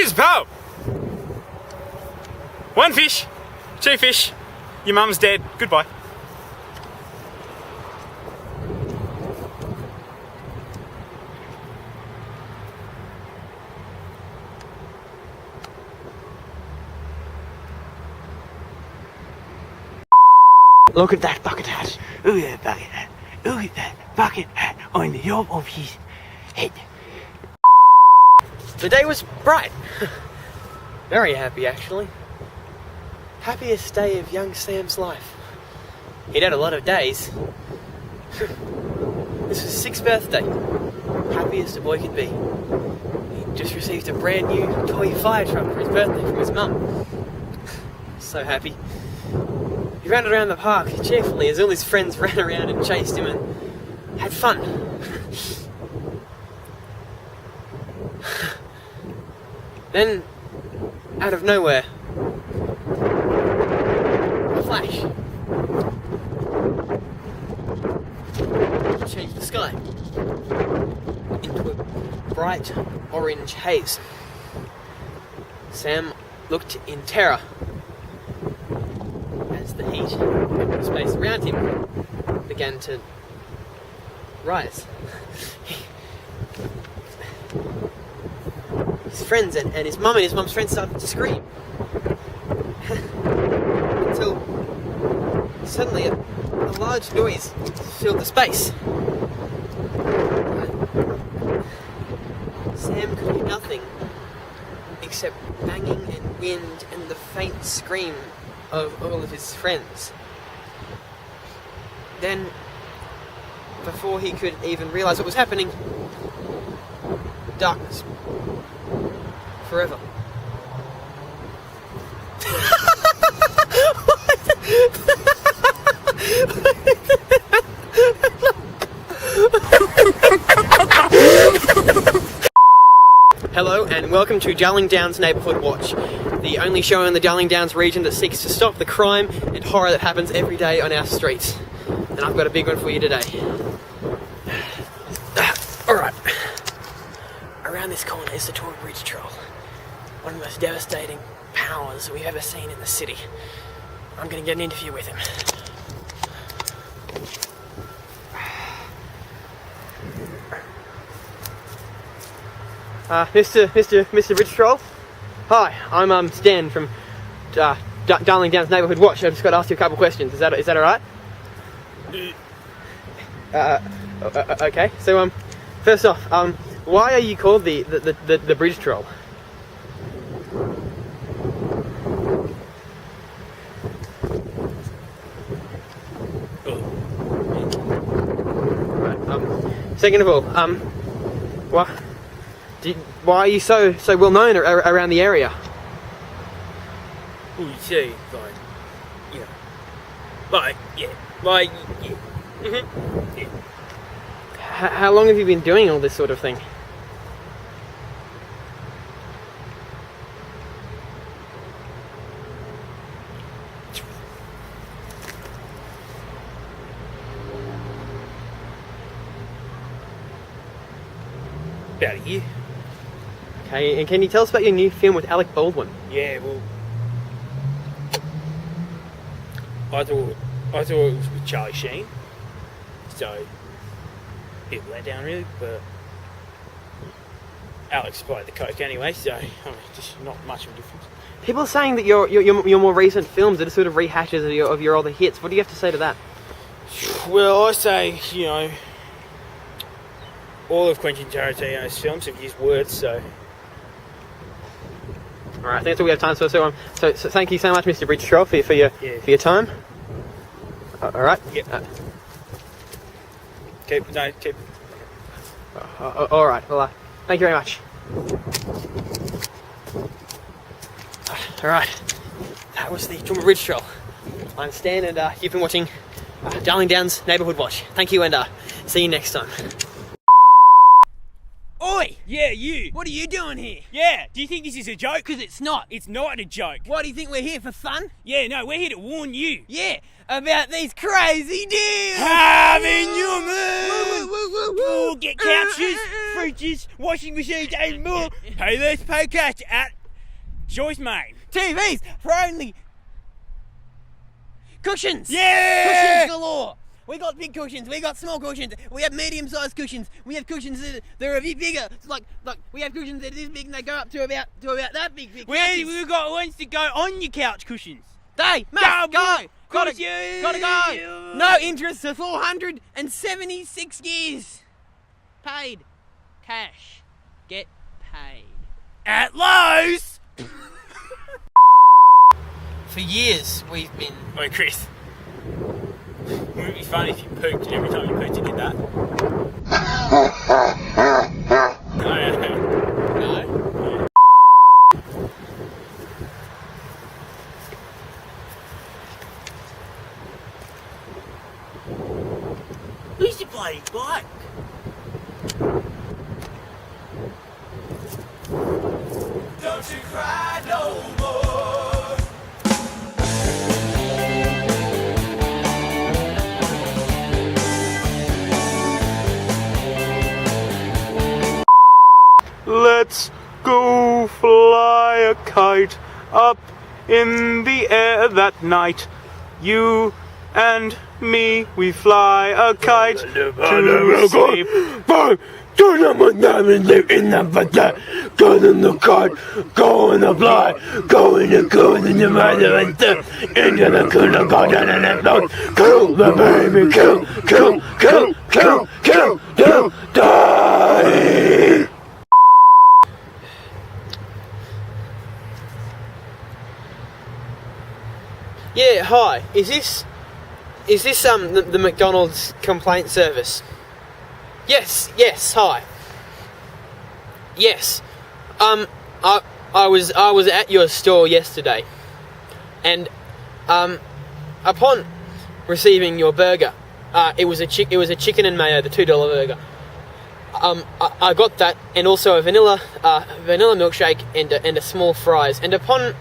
Cheers, pal! 1 fish, 2 fish, your mum's dead, goodbye. Look at that bucket hat. Look at that bucket hat. Look at that bucket hat on the top of his head. The day was bright. Very happy, actually. Happiest day of young Sam's life. He'd had a lot of days. This was his 6th birthday. Happiest a boy could be. He just received a brand new toy fire truck for his birthday from his mum. So happy. He ran around the park cheerfully as all his friends ran around and chased him and had fun. Then, out of nowhere, a flash changed the sky into a bright orange haze. Sam looked in terror as the heat and the space around him began to rise. His friends and his mum and his mum's friends started to scream. Until suddenly a large noise filled the space. Sam could hear nothing except banging and wind and the faint scream of all of his friends. Then, before he could even realise what was happening, darkness. Forever. Hello and welcome to Darling Downs Neighbourhood Watch, the only show in the Darling Downs region that seeks to stop the crime and horror that happens every day on our streets. And I've got a big one for you today. Alright. Around this corner is the Tory Bridge Troll, one of the most devastating powers we've ever seen in the city. I'm going to get an interview with him. Mr. Bridge Troll? Hi, I'm Stan from Darling Downs Neighbourhood Watch. I've just got to ask you a couple questions. Is that alright? Okay. So first off, why are you called the Bridge Troll? Right, second of all, why are you so well known around the area? Well, you see, yeah. Yeah. How long have you been doing all this sort of thing? About a year. Okay, and can you tell us about your new film with Alec Baldwin? Yeah, well, I thought it was with Charlie Sheen, so a bit let down really, but Alex supplied the coke anyway, so I mean, just not much of a difference. People are saying that your more recent films are sort of rehashes of your older hits. What do you have to say to that? Well, I say, all of Quentin Tarantino's films have used words, so. Alright, I think that's all we have time for. So thank you so much, Mr. Bridge Troll, for your time. Alright? Yep. Keep. Alright, well, thank you very much. Alright, that was the Drummer Bridge Troll. I'm Stan, and you've been watching Darling Downs Neighbourhood Watch. Thank you, and see you next time. Oi! Yeah, you. What are you doing here? Yeah, do you think this is a joke? Because it's not. It's not a joke. Why do you think we're here, for fun? Yeah, no, we're here to warn you. Yeah, about these crazy deals! Having your moon! Woo. Get couches, fridges, washing machines and more. Pay less, pay cash at Choice Main. TVs for only... Cushions! Yeah! Cushions galore! We got big cushions, we got small cushions, we have medium-sized cushions, we have cushions that are a bit bigger. It's like we have cushions that are this big and they go up to about that big. We've got ones to go on your couch cushions. They must go! Gotta Cushions! go! No interest for 476 years. Paid. Cash. Get paid. At Lowe's! For years we've been... Oi, Chris. Wouldn't it be funny if you pooped and every time you pooped you did that? No. Who's your bloody bike? Don't you cry no more. Let's go fly a kite up in the air that night. You and me, we fly a kite to sleep. In the kite, going to fly, going in the mother and into the cooler garden and then kill the baby, kill, die. Yeah, hi. Is this the McDonald's complaint service? Yes, hi. Yes. I was at your store yesterday, and upon receiving your burger, it was a chicken and mayo, the $2 burger. I got that, and also a vanilla milkshake and a small fries. And upon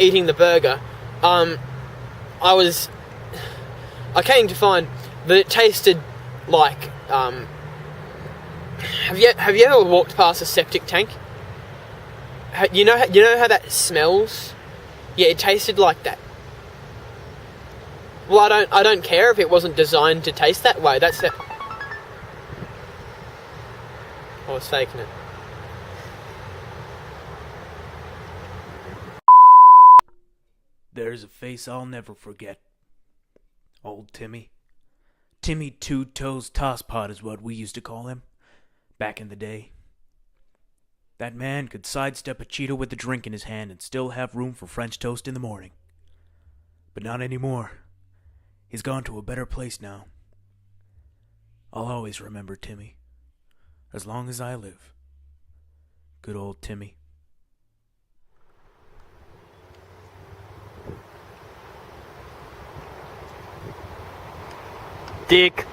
eating the burger, I came to find that it tasted like Have you ever walked past a septic tank? You know how that smells? Yeah, it tasted like that. Well, I don't care if it wasn't designed to taste that way. That's it. I was faking it. There's a face I'll never forget. Old Timmy. Timmy Two Toes Tosspot is what we used to call him back in the day. That man could sidestep a Cheeto with a drink in his hand and still have room for French toast in the morning. But not anymore. He's gone to a better place now. I'll always remember Timmy. As long as I live. Good old Timmy. Dick.